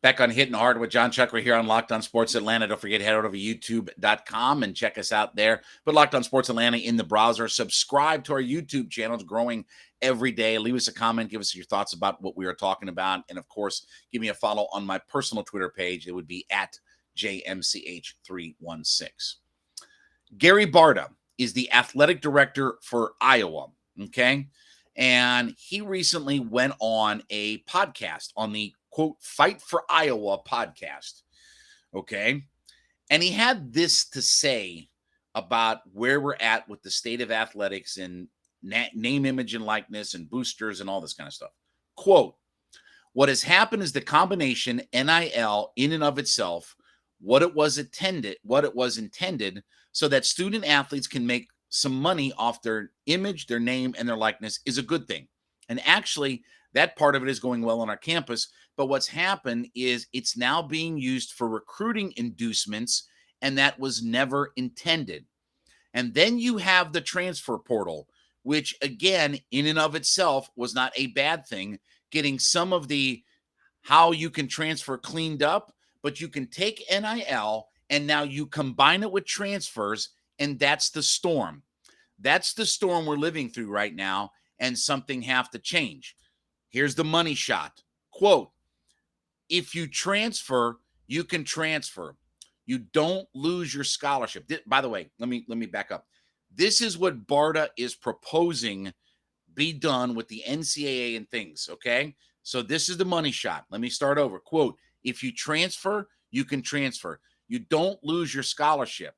Back on Hittin Hard with John Chuckery here on Locked On Sports Atlanta. Don't forget, head over to youtube.com and check us out there. Put Locked On Sports Atlanta in the browser. Subscribe to our YouTube channel. It's growing every day. Leave us a comment. Give us your thoughts about what we are talking about. And, of course, give me a follow on my personal Twitter page. It would be at JMCH316. Gary Barta is the athletic director for Iowa, okay? And he recently went on a podcast on the, quote, Fight for Iowa podcast, okay? And he had this to say about where we're at with the state of athletics and name, image, and likeness and boosters and all this kind of stuff. Quote, what has happened is the combination NIL in and of itself, what it was intended so that student athletes can make some money off their image, their name, and their likeness is a good thing. And actually, that part of it is going well on our campus. But what's happened is it's now being used for recruiting inducements, and that was never intended. And then you have the transfer portal, which, again, in and of itself was not a bad thing, getting some of the how you can transfer cleaned up, but you can take NIL and now you combine it with transfers, and that's the storm. That's the storm we're living through right now, and something have to change. Here's the money shot. Quote, if you transfer, you can transfer. You don't lose your scholarship. By the way, let me back up. This is what Barta is proposing be done with the NCAA and things, okay? So this is the money shot. Let me start over. Quote, if you transfer, you can transfer. You don't lose your scholarship,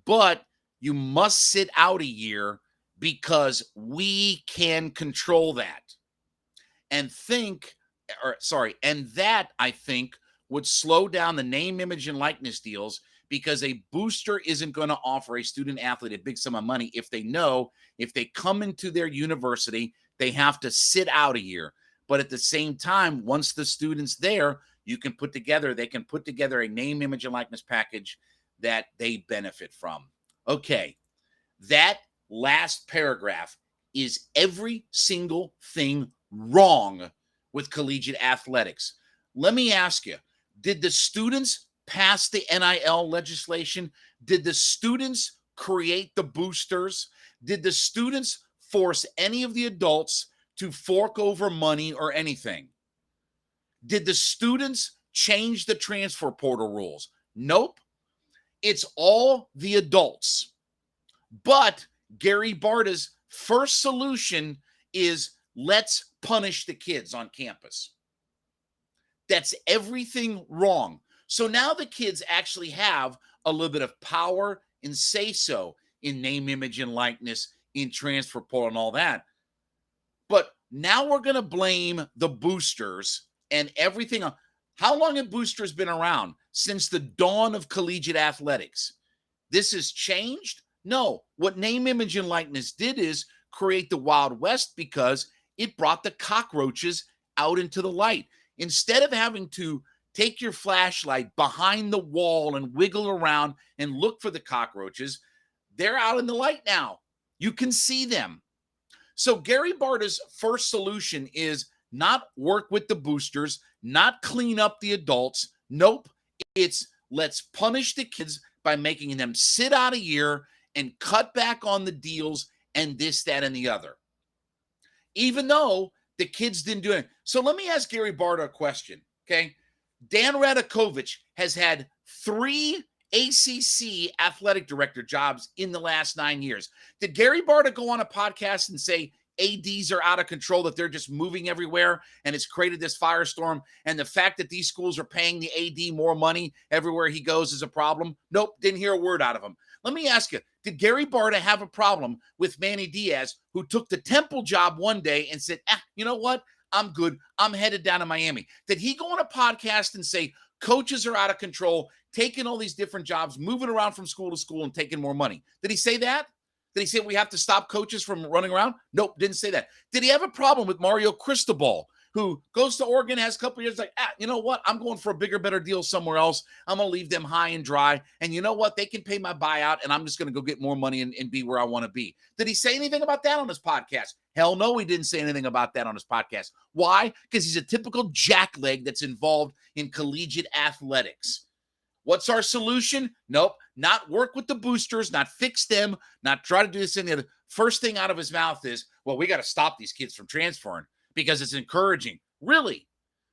but you must sit out a year because we can control that. And that, I think, would slow down the name, image, and likeness deals because a booster isn't going to offer a student athlete a big sum of money if they know if they come into their university, they have to sit out a year. But at the same time, once the student's there, they can put together a name, image, and likeness package that they benefit from. Okay, that last paragraph is every single thing wrong with collegiate athletics. Let me ask you, did the students pass the NIL legislation? Did the students create the boosters? Did the students force any of the adults to fork over money or anything? Did the students change the transfer portal rules? Nope. It's all the adults. But Gary Barta's first solution is let's punish the kids on campus. That's everything wrong. So now the kids actually have a little bit of power and say-so in name, image, and likeness, in transfer portal and all that. But now we're going to blame the boosters and everything. How long have boosters been around? Since the dawn of collegiate athletics. This has changed? No. What name, image, and likeness did is create the Wild West because it brought the cockroaches out into the light. Instead of having to take your flashlight behind the wall and wiggle around and look for the cockroaches, they're out in the light now. You can see them. So Gary Barta's first solution is not work with the boosters, not clean up the adults. Nope. It's let's punish the kids by making them sit out a year and cut back on the deals and this, that, and the other. Even though the kids didn't do it. So let me ask Gary Barta a question, okay? Dan Radakovich has had 3 ACC athletic director jobs in the last 9 years. Did Gary Barta go on a podcast and say ADs are out of control, that they're just moving everywhere and it's created this firestorm, and the fact that these schools are paying the AD more money everywhere he goes is a problem? Nope, didn't hear a word out of him. Let me ask you, did Gary Barta have a problem with Manny Diaz, who took the Temple job one day and said, you know what? I'm good. I'm headed down to Miami. Did he go on a podcast and say coaches are out of control, taking all these different jobs, moving around from school to school and taking more money? Did he say that? Did he say we have to stop coaches from running around? Nope, didn't say that. Did he have a problem with Mario Cristobal, who goes to Oregon, has a couple years like, you know what? I'm going for a bigger, better deal somewhere else. I'm going to leave them high and dry. And you know what? They can pay my buyout, and I'm just going to go get more money and be where I want to be. Did he say anything about that on his podcast? Hell no, he didn't say anything about that on his podcast. Why? Because he's a typical jackleg that's involved in collegiate athletics. What's our solution? Nope. Not work with the boosters, not fix them, not try to do this and the other. First thing out of his mouth is, well, we got to stop these kids from transferring because it's encouraging. Really?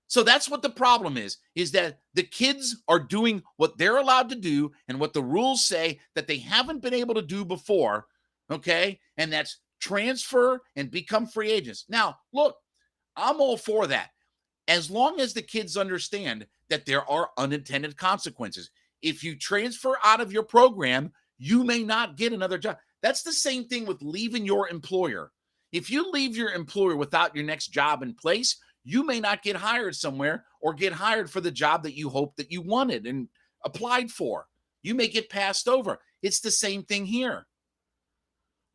So that's what the problem is that the kids are doing what they're allowed to do and what the rules say that they haven't been able to do before, okay? And that's transfer and become free agents. Now, look, I'm all for that, as long as the kids understand that there are unintended consequences. If you transfer out of your program, you may not get another job. That's the same thing with leaving your employer. If you leave your employer without your next job in place, you may not get hired somewhere or get hired for the job that you hoped that you wanted and applied for. You may get passed over. It's the same thing here.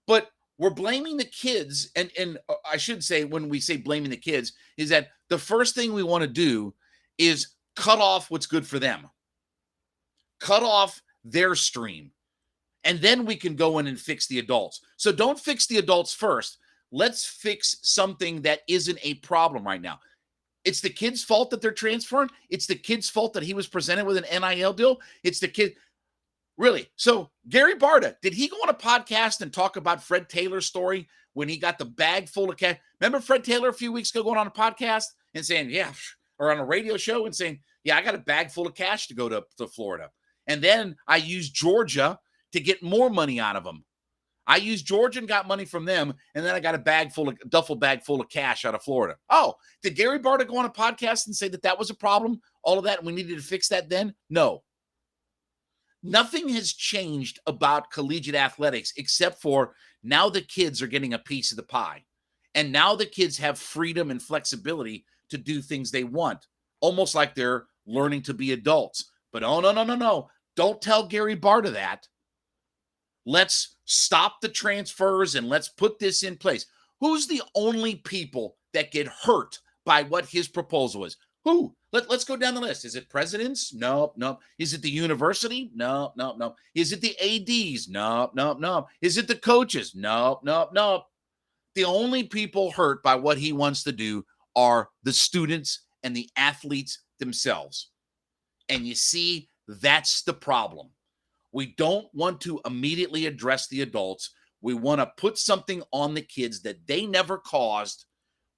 But we're blaming the kids, and I should say, when we say blaming the kids, is that the first thing we want to do is cut off what's good for them. Cut off their stream. And then we can go in and fix the adults. So don't fix the adults first. Let's fix something that isn't a problem right now. It's the kid's fault that they're transferring. It's the kid's fault that he was presented with an NIL deal. It's the kid. Really? So Gary Barta, did he go on a podcast and talk about Fred Taylor's story when he got the bag full of cash? Remember Fred Taylor a few weeks ago going on a podcast and saying, yeah, or on a radio show and saying, yeah, I got a bag full of cash to go to Florida. And then I used Georgia to get more money out of them. I used Georgia and got money from them, and then I got a duffel bag full of cash out of Florida. Oh, did Gary Barta go on a podcast and say that that was a problem, all of that, and we needed to fix that then? No. Nothing has changed about collegiate athletics except for now the kids are getting a piece of the pie. And now the kids have freedom and flexibility to do things they want, almost like they're learning to be adults. But oh, no. Don't tell Gary Barta that. Let's stop the transfers and let's put this in place. Who's the only people that get hurt by what his proposal is? Who? Let's go down the list. Is it presidents? No. Is it the university? No. Is it the ADs? No. Is it the coaches? No. The only people hurt by what he wants to do are the students and the athletes themselves. And you see, that's the problem. We don't want to immediately address the adults. We want to put something on the kids that they never caused,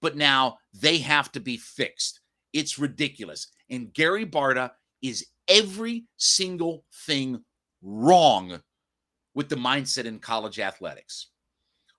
but now they have to be fixed. It's ridiculous. And Gary Barta is every single thing wrong with the mindset in college athletics.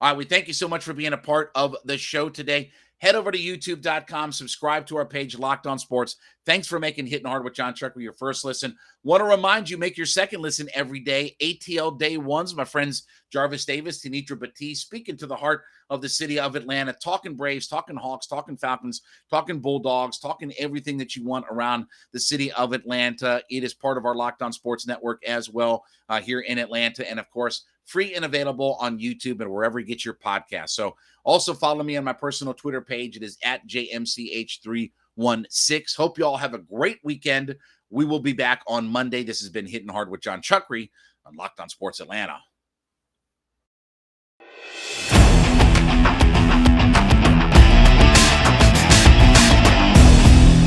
All right, we thank you so much for being a part of the show today. Head over to youtube.com, subscribe to our page, Locked On Sports. Thanks for making Hittin' Hard with John Chuckery your first listen. Want to remind you, make your second listen every day. ATL Day Ones, my friends Jarvis Davis, Tenitra Batiste, speaking to the heart of the city of Atlanta, talking Braves, talking Hawks, talking Falcons, talking Bulldogs, talking everything that you want around the city of Atlanta. It is part of our Locked On Sports network as well here in Atlanta. And, of course, free and available on YouTube and wherever you get your podcast. So also follow me on my personal Twitter page. It is at JMCH316. Hope you all have a great weekend. We will be back on Monday. This has been Hittin' Hard with John Chuckery on Locked On Sports Atlanta.